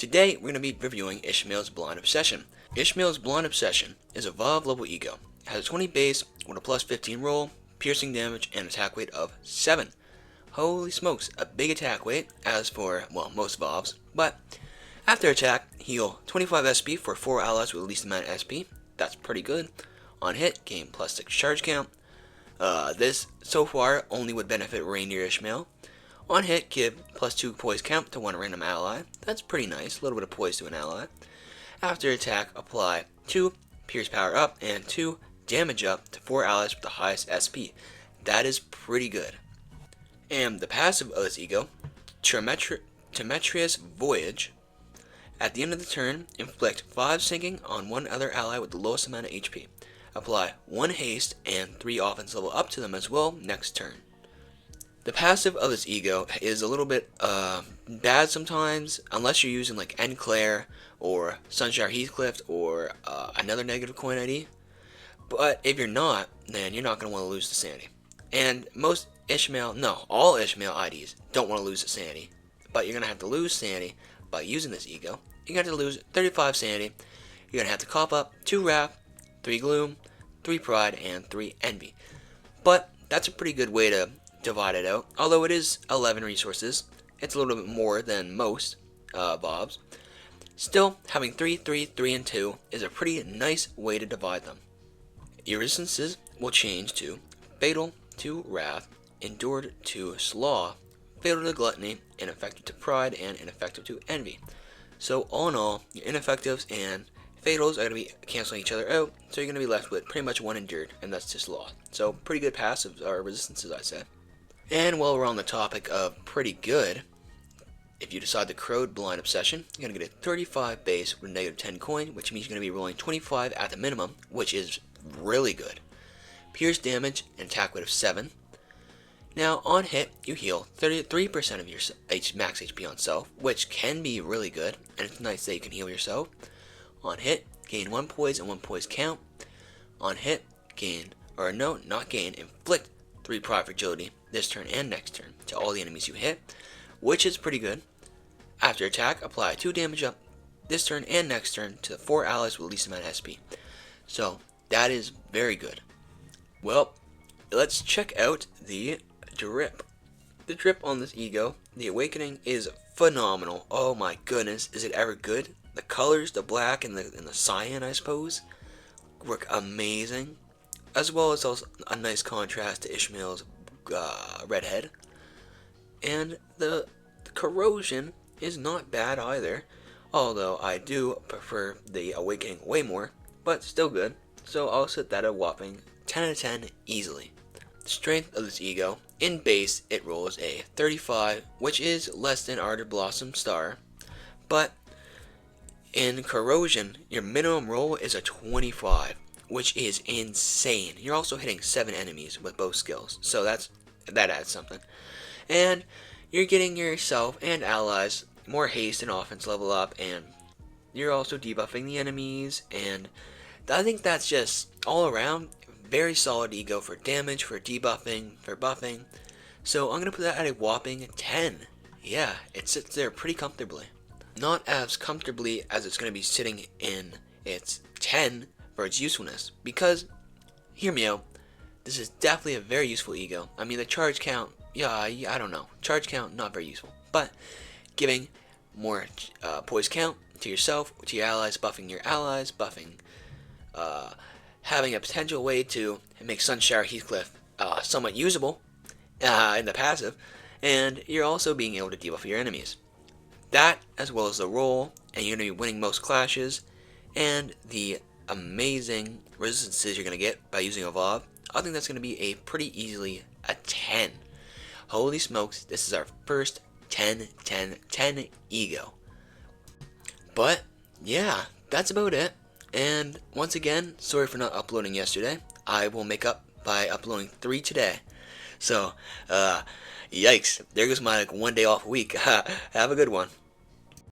Today, we're going to be reviewing Ishmael's Blind Obsession. Ishmael's Blind Obsession is a WAW level E.G.O. It has a 20 base with a plus 15 roll, piercing damage, and attack weight of 7. Holy smokes, a big attack weight, as for, well, most WAWs, but after attack, heal 25 SP for 4 allies with the least amount of SP. That's pretty good. On hit, gain plus 6 charge count. This, so far, only would benefit Reindeer Ishmael. On hit, give plus 2 poise count to one random ally. That's pretty nice, a little bit of poise to an ally. After attack, apply 2 pierce power up and 2 damage up to 4 allies with the highest SP. That is pretty good. And the passive of this E.G.O, Tumultuous Voyage. At the end of the turn, inflict 5 sinking on one other ally with the lowest amount of HP. Apply 1 haste and 3 offense level up to them as well next turn. The passive of this E.G.O is a little bit bad sometimes, unless you're using like Enclair or Sunshire Heathcliff or another negative coin ID. But if you're not, then you're not going to want to lose the sanity. And most Ishmael, no, all Ishmael IDs don't want to lose the sanity. But you're going to have to lose sanity by using this E.G.O. You're going to have to lose 35 sanity. You're going to have to cough up 2 Wrath, 3 Gloom, 3 Pride, and 3 Envy. But that's a pretty good way to divide it out. Although it is 11 resources, it's a little bit more than most VOBs. Still, having 3, 3, 3, and 2 is a pretty nice way to divide them. Your resistances will change to Fatal to Wrath, Endured to Sloth, Fatal to Gluttony, Ineffective to Pride, and Ineffective to Envy. So all in all, your Ineffectives and Fatals are going to be canceling each other out, so you're going to be left with pretty much 1 Endured, and that's to Sloth. So pretty good passives or resistances, I'd say. And while we're on the topic of pretty good, if you decide to Crowed Blind Obsession, you're going to get a 35 base with a negative 10 coin, which means you're going to be rolling 25 at the minimum, which is really good. Pierce damage and attack weight of 7. Now, on hit, you heal 33% of your max HP on self, which can be really good, and it's nice that you can heal yourself. On hit, gain 1 poise and 1 poise count. On hit, gain, or no, not gain, inflict 3 Pride Fragility this turn and next turn to all the enemies you hit, which is pretty good. After attack, apply 2 damage up this turn and next turn to the 4 allies with the least amount of SP. So, that is very good. Well, let's check out the drip. The drip on this E.G.O, the Awakening, is phenomenal. Oh my goodness, is it ever good? The colors, the black and the cyan, I suppose, work amazing. As well as also a nice contrast to Ishmael's redhead. And the corrosion is not bad either, although I do prefer the Awakening way more, but still good. So I'll set that a whopping 10 out of 10 easily. The strength of this E.G.O, in base it rolls a 35, which is less than Ardor Blossom Star, but in corrosion your minimum roll is a 25. Which is insane. You're also hitting 7 enemies with both skills, so that adds something. And you're getting yourself and allies more haste and offense level up, and you're also debuffing the enemies, and I think that's just all around very solid E.G.O for damage, for debuffing, for buffing. So I'm going to put that at a whopping 10. Yeah, it sits there pretty comfortably. Not as comfortably as it's going to be sitting in its 10 for its usefulness, because, hear me out, this is definitely a very useful E.G.O. I mean, the charge count, yeah, I don't know, charge count, not very useful, but giving more poise count to yourself, to your allies, buffing your allies, buffing, having a potential way to make Sunshire Heathcliff somewhat usable in the passive, and you're also being able to debuff your enemies. That, as well as the roll, and you're going to be winning most clashes, and the amazing resistances you're going to get by using a VOB, I think that's going to be a pretty easily a 10. Holy smokes, this is our first 10, 10, 10 E.G.O. But, yeah, that's about it. And once again, sorry for not uploading yesterday. I will make up by uploading 3 today. So, yikes, there goes my 1 day off a week. Have a good one.